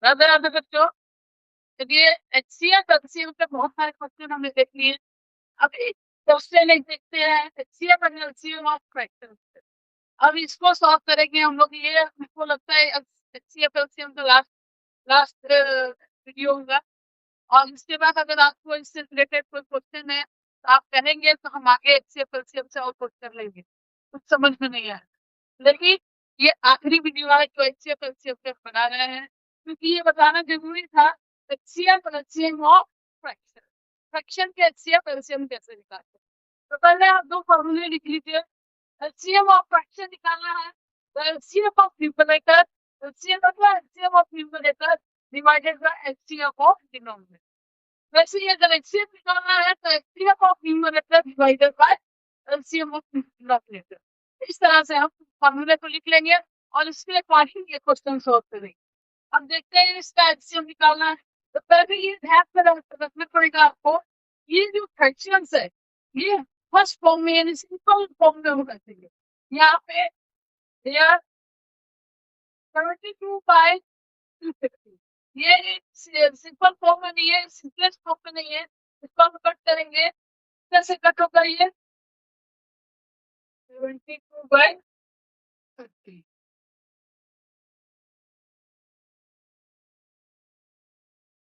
राधे राधे बच्चों। चलिए HCF LCM पे बहुत सारे क्वेश्चन हमने देख लिए। अब क्वेश्चन एक देखते हैं HCF and LCM of fractions. अब इसको सॉल्व करेंगे हम लोग। ये मुझको लगता है HCF LCM का लास्ट वीडियो होगा। और इसके बाद अगर आपको इससे रिलेटेड कोई क्वेश्चन है तो आप कहेंगे तो हम आगे HCF LCM से और क्वेश्चन लेंगे। कुछ समझ में नहीं आया, लेकिन ये आखिरी वीडियो है जो HCF LCM पे बना रहे हैं, क्योंकि ये बताना जरूरी था HCF LCM of fraction. Fraction के HCF LCM कैसे निकालते हैं। तो पहले आप दो फॉर्मूले लिख लीजिए। LCM ऑफ फ्रैक्शन निकालना है तो LCM of numerator, LCM of numerator divided by LCM of denominator. वैसे ही अगर HCF निकालना है तो HCF of numerator divided by LCM of denominator. इस तरह से हम फॉर्मूले को लिख लेंगे और इसके अकॉर्डिंग ये क्वेश्चन सॉल्व करेंगे। अब देखते हैं इसका HCF निकालना है तो पहले ये ध्यान में रखना पड़ेगा आपको, ये जो फ्रैक्शंस है ये फर्स्ट फॉर्म में यानी सिंपल फॉर्म में होना चाहिए। यहाँ पे 72/250, ये सिंपल फॉर्म में नहीं है, सिंपलेस्ट फॉर्म में नहीं है। इसको हम कट करेंगे, कैसे कट होगा ये 72/30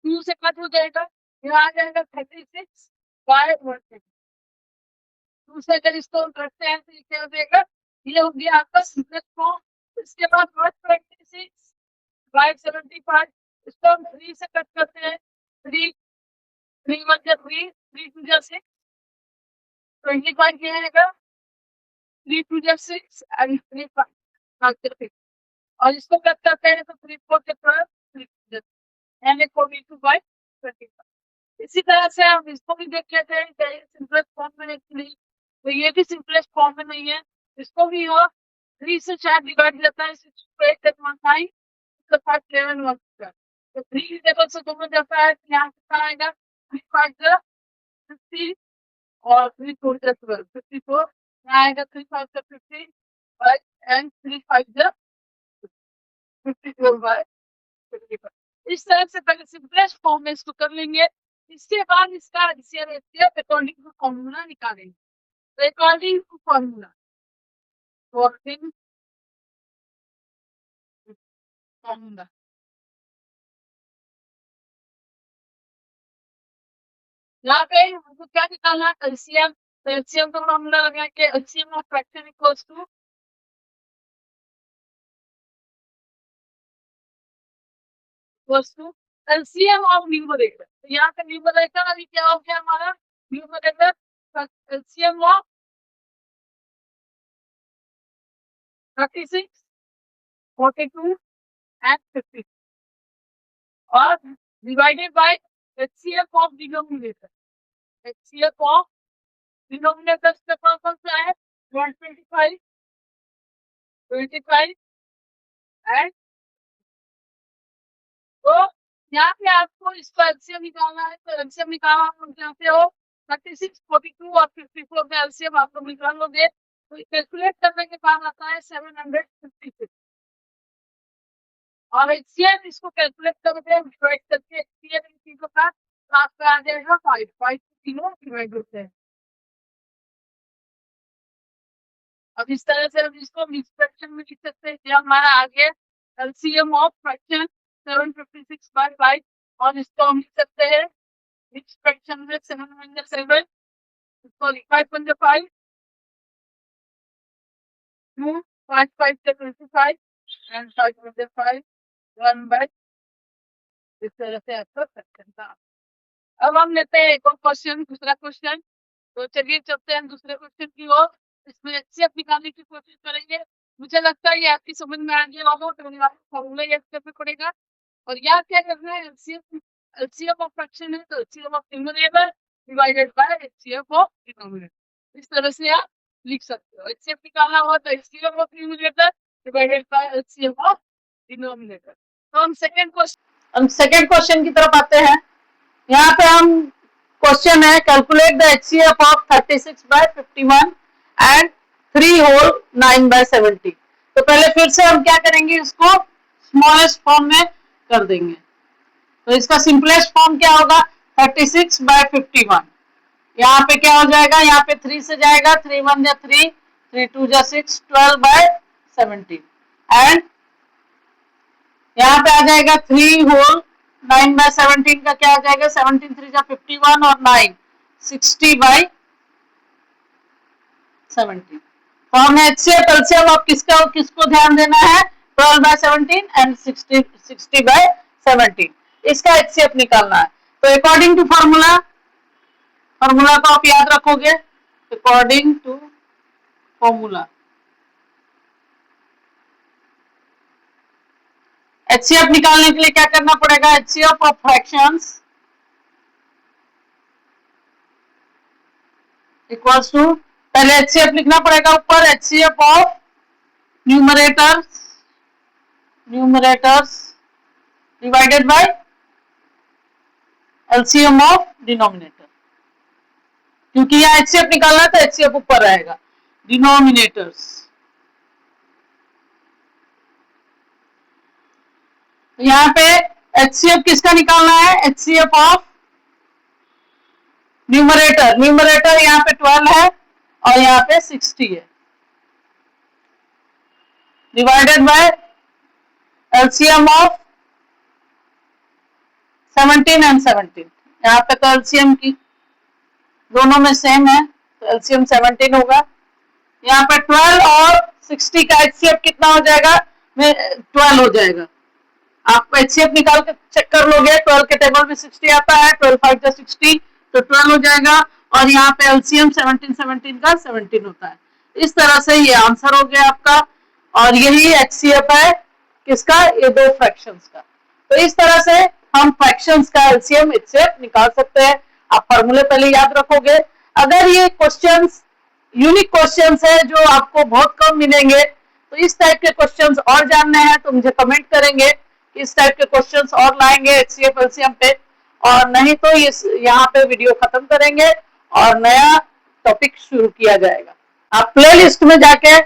2 से कट हो जाएगा, यहाँ आ जाएगा 36/130। 2 से अगर इसको हम करते हैं तो ये क्या हो जाएगा, ये हो गया आपका सिंपलेस्ट फॉर्म। इसके बाद 126/75, इसको हम 3 से कट करते हैं। 3 3 1 जा 3, 3 2 जा 6, 25 क्या आएगा, 3 2 जा 6 एंड 3 5 और इसको कट करते हैं तो 3 4 के 12, 3 एंड 42/25। इसी तरह से हम इसको भी देख लेते हैं सिंपलेस्ट फॉर्म में नहीं, तो ये भी सिंपलेस्ट फॉर्म में नहीं है। इसको भी हो 3 से 4 डिवाइड जाता है, 6 8 1 5 5 11 1 तो 3 टेबल से दोनों जाता है, यहाँ कितना आएगा 3 5 50 और 3 4 12 54, यहाँ आएगा 3 5 50 एंड 3 5 54/55। इस तरह से पहले सिंपलेस्ट फॉर्म में इसको कर लेंगे। इसके बाद इसका अकॉर्डिंग टू फॉर्मूला निकालेंगे। तो अकॉर्डिंग टू फॉर्मूला यहाँ पे हमको क्या निकालना है LCM। तो LCM का फॉर्मूला लगाएंगे, LCM of fraction equals to LCM of numerator. तो यहाँ पे न्यूमरेटर अभी क्या हो गया हमारा न्यूमरेटर LCM ऑफ 36 42 एंड 50 और divided by HCF of denominator. HCF of denominator का कौन सा है 125 25 एंड तो यहाँ पे आपको इसका LCM निकालना है। तो LCM निकालना हम यहाँ पे हो 36 42 और 54 में LCM आप लोग निकाल लोगे तो कैलकुलेट करने के बाद आता है 756 और HCF इसको कैलकुलेट करके डिवाइड करके HCF इन चीजों का तो आपका आ जाएगा 5 तीनों डिवाइड होते हैं। अब इस तरह से हम इसको मिक्स फ्रैक्शन में लिख सकते हैं। ये हमारा आ गया LCM ऑफ फ्रैक्शन 756/5 और इसको हम लिख सकते हैं मिक्स फ्रैक्शन में 7 7 इसको 5 5 2 5 5 25 एंड 5 5 1/, इस तरह से आपका फ्रैक्शन था। अब हम लेते हैं एक और क्वेश्चन, दूसरा क्वेश्चन। तो चलिए चलते हैं दूसरे क्वेश्चन की ओर। इसमें HCF निकालने की कोशिश करेंगे। मुझे लगता है ये आपकी समझ में आ गया होगा, तो फॉर्मूला याद करना पड़ेगा। और यहाँ क्या करना है LCM ऑफ फ्रैक्शन है तो LCM of numerator divided by HCF of denominator. इस तरह से आप लिख सकते हो। HCF निकालना हो तो HCF of numerator divided by HCF of denominator. तो हम सेकंड क्वेश्चन की तरफ आते हैं। यहाँ पे हम क्वेश्चन है calculate the HCF of 36/51 and 3 whole 9/70। तो पहले फिर से हम क्या करेंगे, इसको स्मॉलेस्ट फॉर्म में कर देंगे। तो इसका सिंपलेस्ट फॉर्म क्या होगा 36/51। यहाँ पे क्या हो जाएगा, यहाँ पे 3 से जाएगा, 3 1 जा 3, 3 2 जा 6, 12/17 एंड यहाँ पे आ जाएगा 3 होल 9/17 का क्या आ जाएगा 17 3 जा 51 और 9 60/17। तो हमें HCF LCM अब किसको ध्यान देना है 12/17 एंड 60/17 इसका HCF निकालना है। तो अकॉर्डिंग टू फॉर्मूला को आप याद रखोगे, अकॉर्डिंग टू फॉर्मूला HCF निकालने के लिए क्या करना पड़ेगा, HCF of fractions equals to, पहले HCF लिखना पड़ेगा ऊपर, HCF of numerators divided by LCM of denominator, क्योंकि यहाँ HCF निकालना है तो HCF ऊपर रहेगा, डिनोमिनेटर्स। तो यहाँ पे HCF किसका निकालना है, HCF ऑफ न्यूमरेटर यहाँ पे 12 है और यहाँ पे 60 है, divided by LCM of 17 and 17। यहाँ पे तो LCM की दोनों में सेम है तो LCM 17 होगा। यहाँ पे 12 और 60 का HCF कितना हो जाएगा, 12 हो जाएगा। आप HCF निकाल के चेक कर लोगे, 12 के टेबल में 60 आता है, 12 5 का 60 तो 12 हो जाएगा और यहाँ पे LCM 17 का 17 होता है। इस तरह से ये आंसर हो गया आपका और यही HCF है किसका, ये दो फ्रैक्शंस का। तो इस तरह से हम फ्रैक्शंस का LCM HCF निकाल सकते हैं। आप फॉर्मूले पहले याद रखोगे। अगर ये क्वेश्चंस यूनिक क्वेश्चंस है जो आपको बहुत कम मिलेंगे, तो इस टाइप के क्वेश्चंस और जानने हैं तो मुझे कमेंट करेंगे, इस टाइप के क्वेश्चंस और लाएंगे HCF LCM पे, और नहीं तो यहाँ पे वीडियो खत्म करेंगे और नया टॉपिक शुरू किया जाएगा। आप प्ले लिस्ट में जाके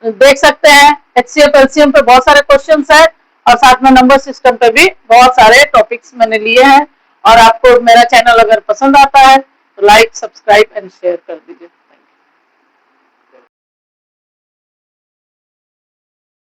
देख सकते हैं, HCF LCM पे बहुत सारे क्वेश्चंस है और साथ में नंबर सिस्टम पे भी बहुत सारे टॉपिक्स मैंने लिए हैं। और आपको मेरा चैनल अगर पसंद आता है तो लाइक, सब्सक्राइब एंड शेयर कर दीजिए।